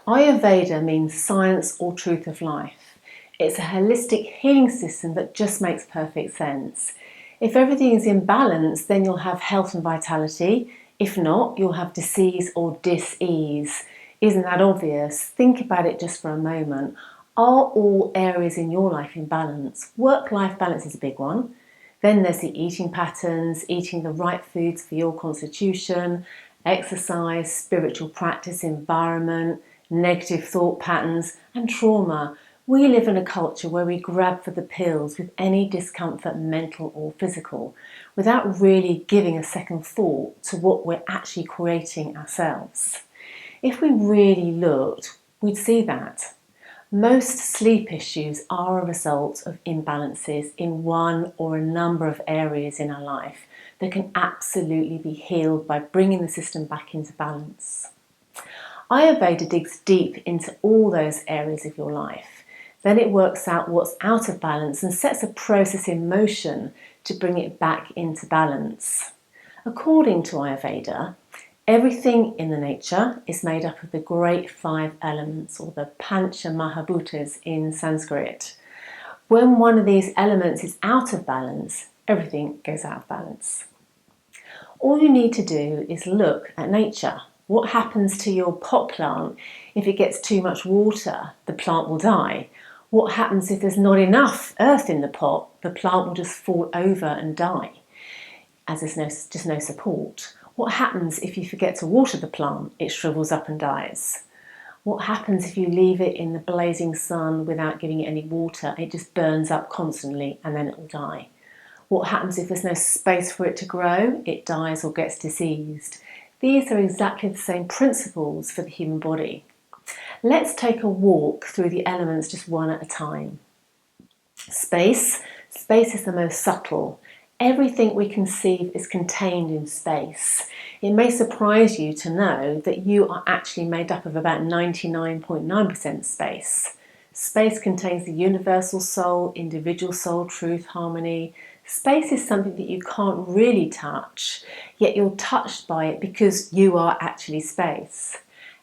Ayurveda means science or truth of life. It's a holistic healing system that just makes perfect sense. If everything is in balance, then you'll have health and vitality. If not, you'll have disease or dis-ease. Isn't that obvious? Think about it just for a moment. Are all areas in your life in balance? Work-life balance is a big one. Then there's the eating patterns, eating the right foods for your constitution, exercise, spiritual practice, environment, negative thought patterns, and trauma. We live in a culture where we grab for the pills with any discomfort, mental or physical, without really giving a second thought to what we're actually creating ourselves. If we really looked, we'd see that. Most sleep issues are a result of imbalances in one or a number of areas in our life that can absolutely be healed by bringing the system back into balance. Ayurveda digs deep into all those areas of your life. Then it works out what's out of balance and sets a process in motion to bring it back into balance. According to Ayurveda, everything in the nature is made up of the great 5 elements, or the Pancha Mahabhutas in Sanskrit. When one of these elements is out of balance, everything goes out of balance. All you need to do is look at nature. What happens to your pot plant if it gets too much water? The plant will die. What happens if there's not enough earth in the pot? The plant will just fall over and die, as there's just no support. What happens if you forget to water the plant? It shrivels up and dies. What happens if you leave it in the blazing sun without giving it any water? It just burns up constantly and then it will die. What happens if there's no space for it to grow? It dies or gets diseased. These are exactly the same principles for the human body. Let's take a walk through the elements just one at a time. Space. Space is the most subtle. Everything we conceive is contained in space. It may surprise you to know that you are actually made up of about 99.9% space. Space contains the universal soul, individual soul, truth, harmony. Space is something that you can't really touch, yet you're touched by it because you are actually space.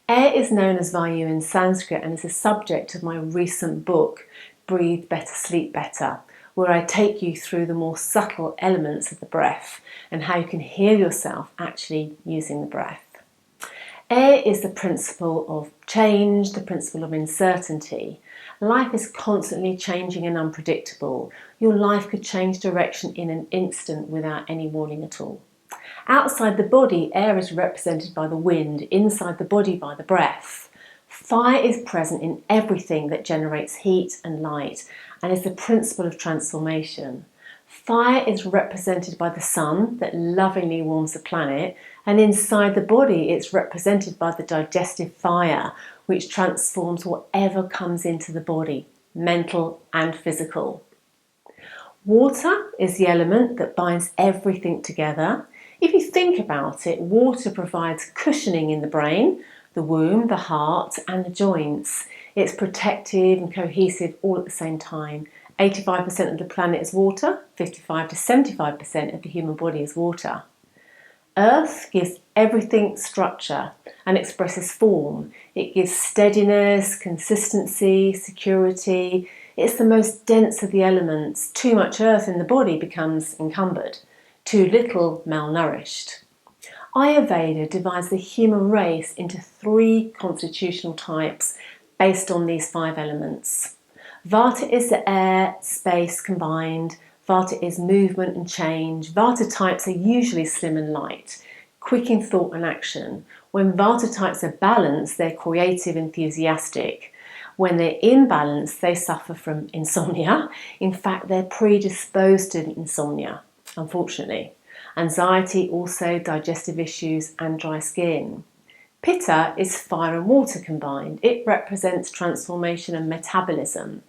Air is known as Vayu in Sanskrit and is the subject of my recent book, Breathe Better, Sleep Better, where I take you through the more subtle elements of the breath and how you can heal yourself actually using the breath. Air is the principle of change, the principle of uncertainty. Life is constantly changing and unpredictable. Your life could change direction in an instant without any warning at all. Outside the body, air is represented by the wind, inside the body by the breath. Fire is present in everything that generates heat and light and is the principle of transformation. Fire is represented by the sun that lovingly warms the planet, and inside the body it's represented by the digestive fire, which transforms whatever comes into the body, mental and physical. Water is the element that binds everything together. If you think about it, water provides cushioning in the brain, the womb, the heart and the joints. It's protective and cohesive all at the same time. 85% of the planet is water, 55 to 75% of the human body is water. Earth gives everything structure and expresses form. It gives steadiness, consistency, security. It's the most dense of the elements. Too much earth in the body becomes encumbered. Too little, malnourished. Ayurveda divides the human race into 3 constitutional types based on these 5 elements. Vata is the air, space combined. Vata is movement and change. Vata types are usually slim and light, quick in thought and action. When Vata types are balanced, they're creative, enthusiastic. When they're in balance, they suffer from insomnia. In fact, they're predisposed to insomnia, unfortunately. Anxiety, also digestive issues and dry skin. Pitta is fire and water combined. It represents transformation and metabolism.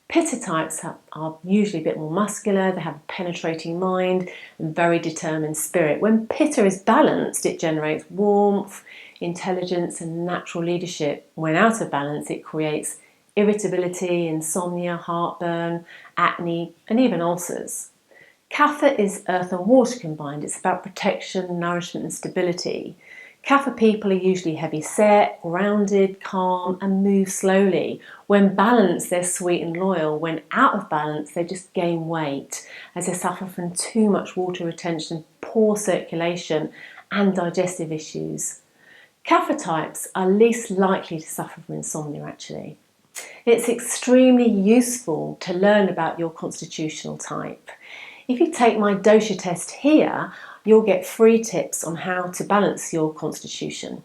Pitta types are usually a bit more muscular, they have a penetrating mind and very determined spirit. When Pitta is balanced, it generates warmth, intelligence and natural leadership. When out of balance, it creates irritability, insomnia, heartburn, acne and even ulcers. Kapha is earth and water combined. It's about protection, nourishment and stability. Kapha people are usually heavy set, grounded, calm, and move slowly. When balanced, they're sweet and loyal. When out of balance, they just gain weight as they suffer from too much water retention, poor circulation, and digestive issues. Kapha types are least likely to suffer from insomnia, actually. It's extremely useful to learn about your constitutional type. If you take my dosha test here, you'll get free tips on how to balance your constitution.